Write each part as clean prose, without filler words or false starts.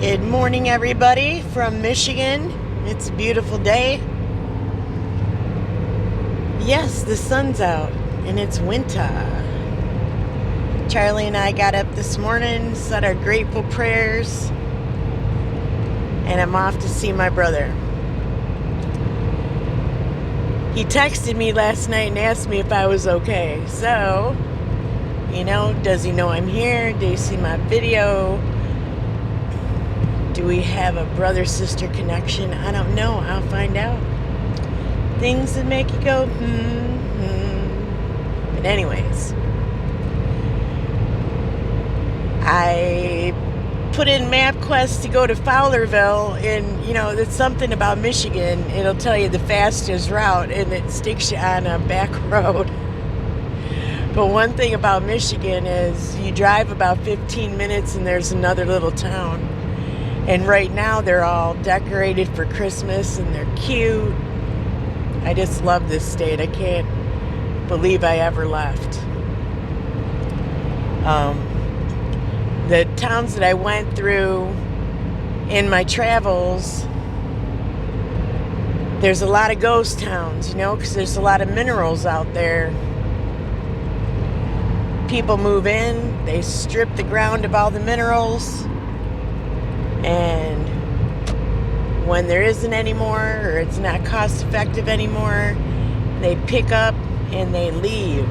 Good morning, everybody from Michigan. It's a beautiful day. Yes, the sun's out and it's winter. Charlie and I got up this morning, said our grateful prayers, and I'm off to see my brother. He texted me last night and asked me if I was okay. So, does he know I'm here? Did he see my video? Do we have a brother-sister connection? I don't know. I'll find out. Things that make you go, But anyways, I put in MapQuest to go to Fowlerville, and, it's something about Michigan. It'll tell you the fastest route, and it sticks you on a back road. But one thing about Michigan is you drive about 15 minutes and there's another little town. And right now they're all decorated for Christmas and they're cute. I just love this state. I can't believe I ever left. The towns that I went through in my travels, there's a lot of ghost towns, because there's a lot of minerals out there. People move in, they strip the ground of all the minerals, and when there isn't anymore, or it's not cost effective anymore, they pick up and they leave.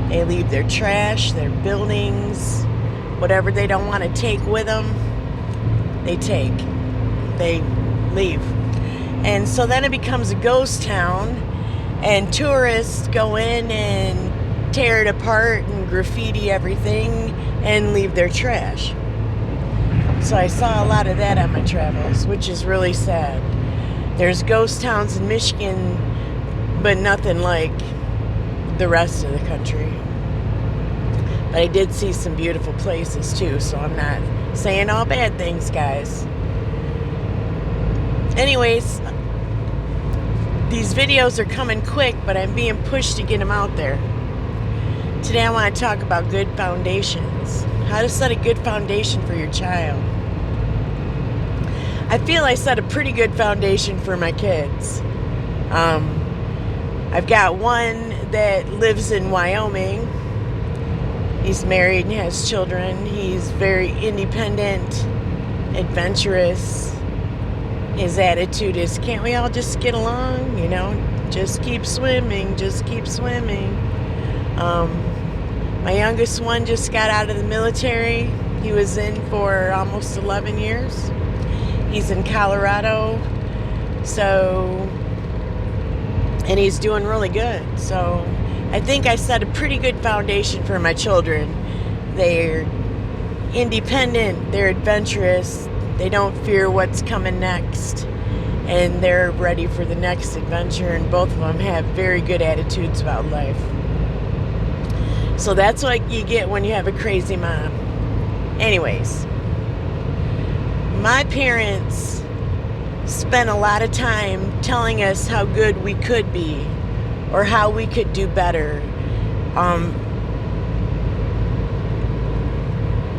They leave their trash, their buildings, whatever they don't want to take with them, they leave. And so then it becomes a ghost town, and tourists go in and tear it apart and graffiti everything and leave their trash. So I saw a lot of that on my travels, which is really sad. There's ghost towns in Michigan, but nothing like the rest of the country. But I did see some beautiful places too, so I'm not saying all bad things, guys. Anyways, these videos are coming quick, but I'm being pushed to get them out there. Today I want to talk about good foundations. How to set a good foundation for your child. I feel I set a pretty good foundation for my kids. I've got one that lives in Wyoming. He's married and has children. He's very independent, adventurous. His attitude is, can't we all just get along? Just keep swimming, just keep swimming. My youngest one just got out of the military. He was in for almost 11 years. He's in Colorado. And he's doing really good. So I think I set a pretty good foundation for my children. They're independent, they're adventurous, they don't fear what's coming next, and they're ready for the next adventure, and both of them have very good attitudes about life. So that's what you get when you have a crazy mom. Anyways, my parents spent a lot of time telling us how good we could be or how we could do better.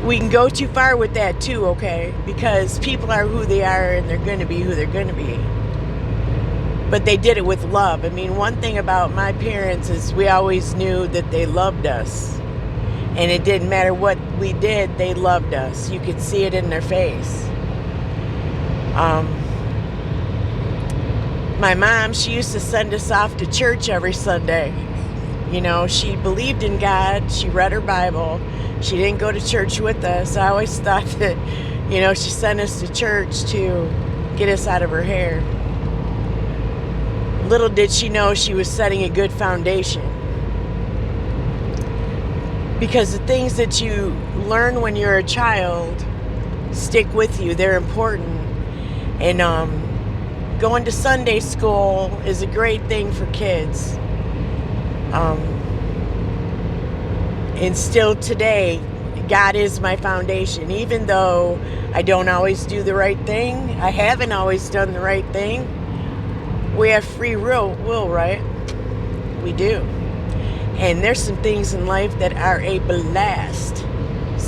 We can go too far with that too, okay? Because people are who they are and they're going to be who they're going to be. But they did it with love. I mean, one thing about my parents is we always knew that they loved us. And it didn't matter what we did, they loved us. You could see it in their face. My mom, she used to send us off to church every Sunday. She believed in God. She read her Bible. She didn't go to church with us. I always thought that, she sent us to church to get us out of her hair. Little did she know she was setting a good foundation. Because the things that you learn when you're a child stick with you. They're important. And going to Sunday school is a great thing for kids. And still today, God is my foundation. Even though I don't always do the right thing, I haven't always done the right thing, we have free will, right? We do. And there's some things in life that are a blast.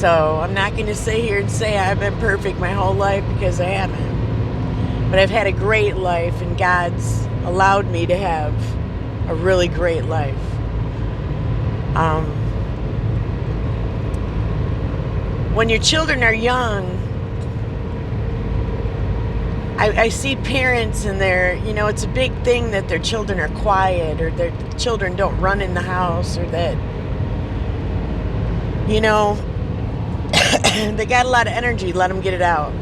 So I'm not going to sit here and say I've been perfect my whole life, because I haven't. But I've had a great life, and God's allowed me to have a really great life. When your children are young, I see parents and it's a big thing that their children are quiet, or their children don't run in the house, or that, they got a lot of energy. Let them get it out.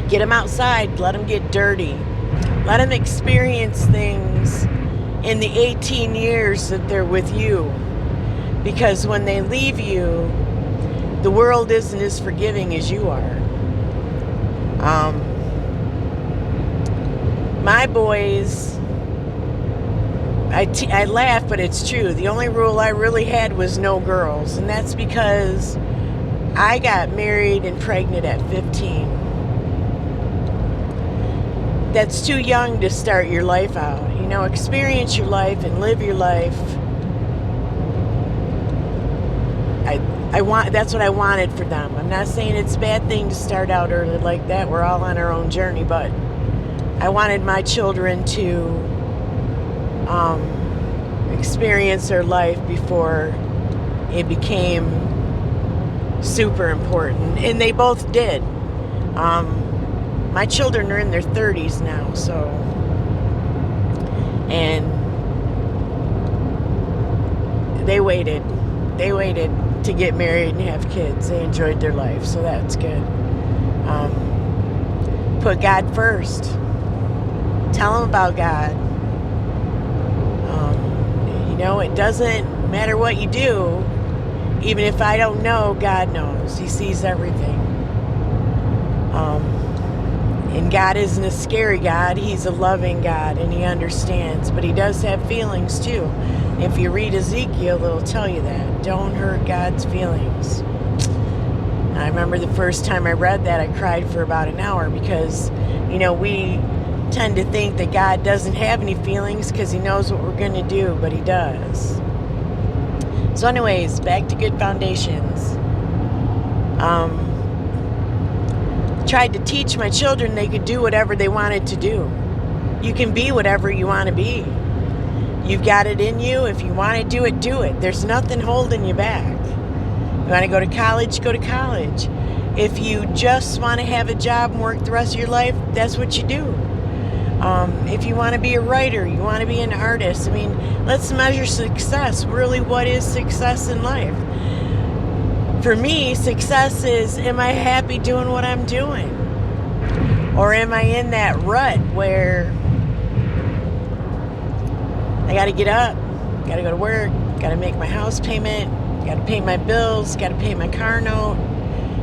Get them outside. Let them get dirty. Let them experience things in the 18 years that they're with you. Because when they leave you, the world isn't as forgiving as you are. My boys, I laugh, but it's true. The only rule I really had was no girls. And that's because I got married and pregnant at 15. That's too young to start your life out. Experience your life and live your life. That's what I wanted for them. I'm not saying it's a bad thing to start out early like that. We're all on our own journey, but I wanted my children to experience their life before it became super important. And they both did. My children are in their 30s now, and they waited to get married and have kids. They enjoyed their life, so that's good. Put God first. Tell them about God. It doesn't matter what you do. Even if I don't know, God knows. He sees everything. And God isn't a scary God. He's a loving God, and He understands. But He does have feelings too. If you read Ezekiel, it'll tell you that. Don't hurt God's feelings. I remember the first time I read that, I cried for about an hour, because, we tend to think that God doesn't have any feelings because He knows what we're going to do, but He does. So anyways, back to good foundations. Tried to teach my children they could do whatever they wanted to do. You can be whatever you want to be. You've got it in you. If you want to do it, do it. There's nothing holding you back. You want to go to college, go to college. If you just want to have a job and work the rest of your life, that's what you do. If you want to be a writer, you want to be an artist. Let's measure success. Really, what is success in life? For me, success is, am I happy doing what I'm doing? Or am I in that rut where I got to get up, got to go to work, got to make my house payment, got to pay my bills, got to pay my car note.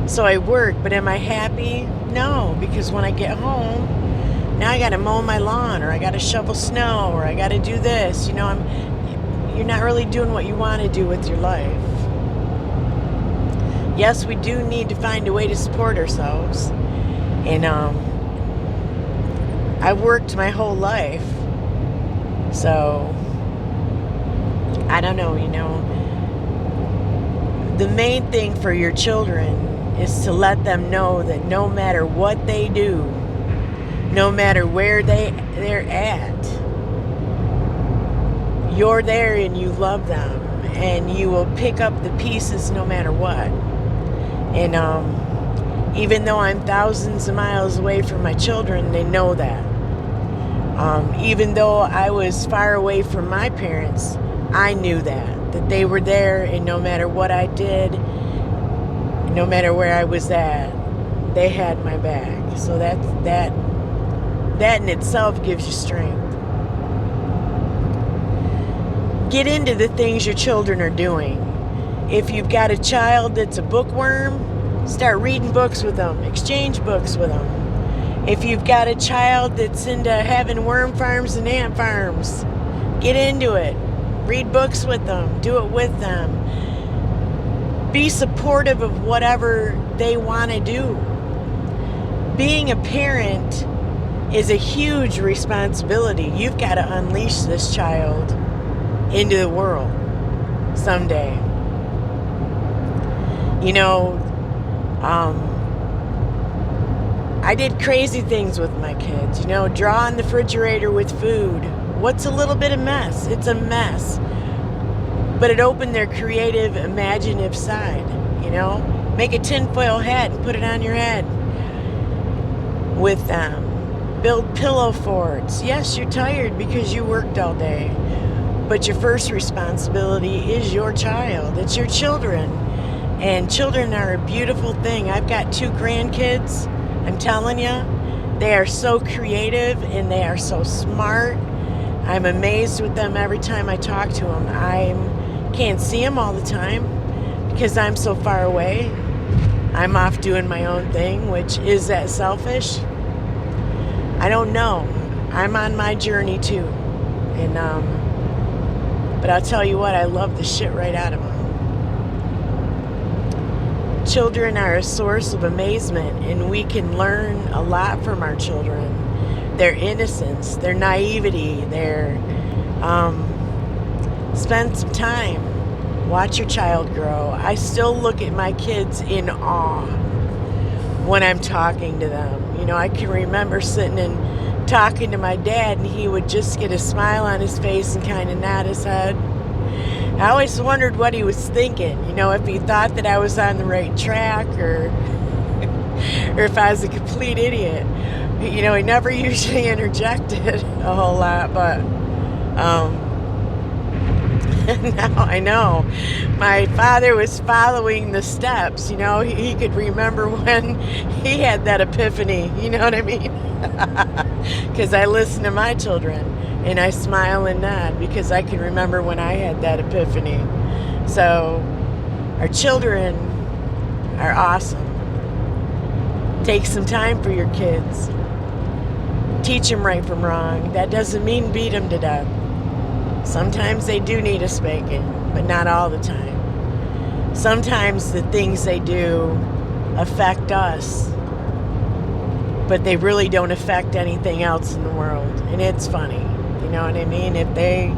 So I work, but am I happy? No, because when I get home, now I got to mow my lawn, or I got to shovel snow, or I got to do this. You're not really doing what you want to do with your life. Yes, we do need to find a way to support ourselves. And I worked my whole life. So, I don't know, the main thing for your children is to let them know that no matter what they do, no matter where they're at, you're there and you love them, and you will pick up the pieces no matter what. And even though I'm thousands of miles away from my children, they know that. Even though I was far away from my parents, I knew that they were there, and no matter what I did, no matter where I was at, they had my back. So that in itself gives you strength. Get into the things your children are doing. If you've got a child that's a bookworm, start reading books with them. Exchange books with them. If you've got a child that's into having worm farms and ant farms, get into it. Read books with them. Do it with them. Be supportive of whatever they want to do. Being a parent is a huge responsibility. You've got to unleash this child into the world someday. You know, I did crazy things with my kids. You know, draw on the refrigerator with food. What's a little bit of mess? It's a mess. But it opened their creative, imaginative side, you know? Make a tinfoil hat and put it on your head with them. Build pillow forts. Yes, you're tired because you worked all day. But your first responsibility is your child. It's your children. And children are a beautiful thing. I've got 2 grandkids. I'm telling you, they are so creative and they are so smart. I'm amazed with them every time I talk to them. I can't see them all the time because I'm so far away. I'm off doing my own thing, which is that selfish? I don't know. I'm on my journey too. And but I'll tell you what, I love the shit right out of them. Children are a source of amazement, and we can learn a lot from our children. Their innocence, their naivety, their spend some time. Watch your child grow. I still look at my kids in awe when I'm talking to them. You know, I can remember sitting and talking to my dad, and he would just get a smile on his face and kind of nod his head. I always wondered what he was thinking, you know, if he thought that I was on the right track or if I was a complete idiot. You know, he never usually interjected a whole lot, but now I know. My father was following the steps, you know, he could remember when he had that epiphany, you know what I mean? Because I listen to my children. And I smile and nod because I can remember when I had that epiphany. So, our children are awesome. Take some time for your kids. Teach them right from wrong. That doesn't mean beat them to death. Sometimes they do need a spanking, but not all the time. Sometimes the things they do affect us, but they really don't affect anything else in the world. And it's funny. You know what I mean? If they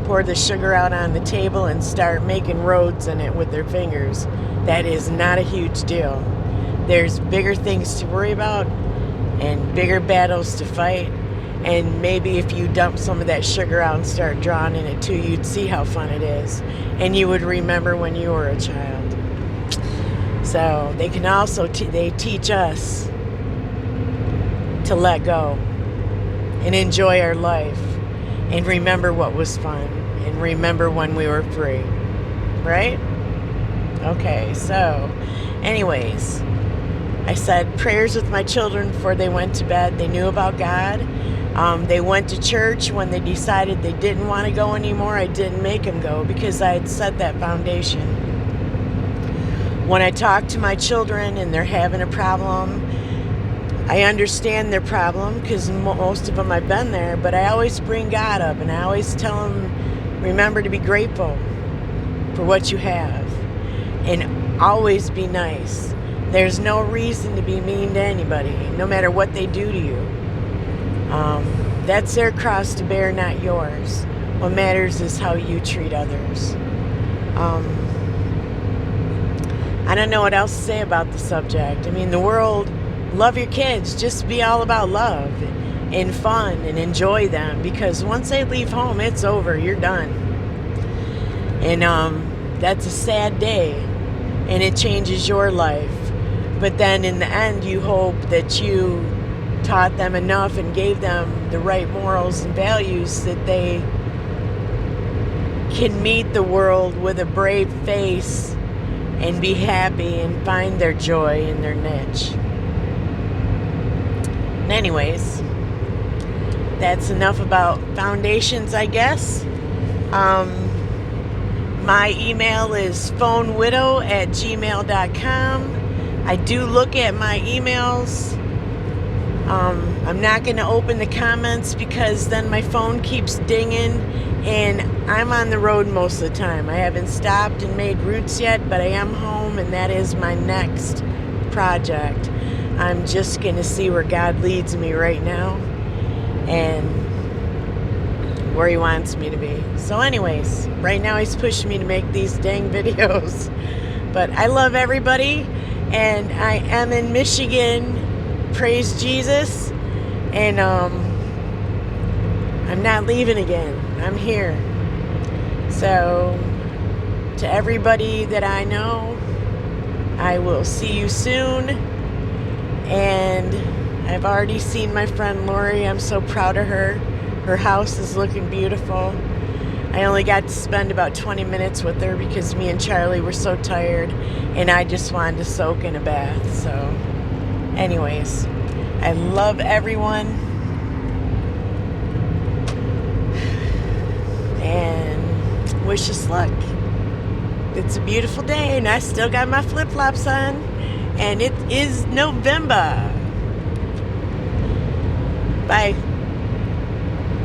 pour the sugar out on the table and start making roads in it with their fingers, that is not a huge deal. There's bigger things to worry about and bigger battles to fight. And maybe if you dump some of that sugar out and start drawing in it too, you'd see how fun it is. And you would remember when you were a child. So they can also, they teach us to let go and enjoy our life and remember what was fun and remember when we were free, right? Okay, so anyways, I said prayers with my children before they went to bed. They knew about God. They went to church when they decided they didn't want to go anymore. I didn't make them go because I had set that foundation. When I talk to my children and they're having a problem, I understand their problem because most of them I've been there, but I always bring God up and I always tell them, remember to be grateful for what you have and always be nice. There's no reason to be mean to anybody, no matter what they do to you. That's their cross to bear, not yours. What matters is how you treat others. I don't know what else to say about the subject. I mean, the world, love your kids. Just be all about love and fun and enjoy them because once they leave home, it's over. You're done. And that's a sad day and it changes your life. But then in the end, you hope that you taught them enough and gave them the right morals and values that they can meet the world with a brave face and be happy and find their joy in their niche. Anyways, that's enough about foundations, I guess. My email is phonewidow@gmail.com. I do look at my emails. I'm not going to open the comments because then my phone keeps dinging and I'm on the road most of the time. I haven't stopped and made routes yet, but I am home and that is my next project. I'm just going to see where God leads me right now and where He wants me to be. So anyways, right now He's pushing me to make these dang videos. But I love everybody, and I am in Michigan. Praise Jesus. And I'm not leaving again. I'm here. So, to everybody that I know, I will see you soon. And I've already seen my friend Lori. I'm so proud of her. Her house is looking beautiful. I only got to spend about 20 minutes with her because me and Charlie were so tired and I just wanted to soak in a bath. So, anyways, I love everyone. And wish us luck. It's a beautiful day and I still got my flip-flops on. And it is November. Bye.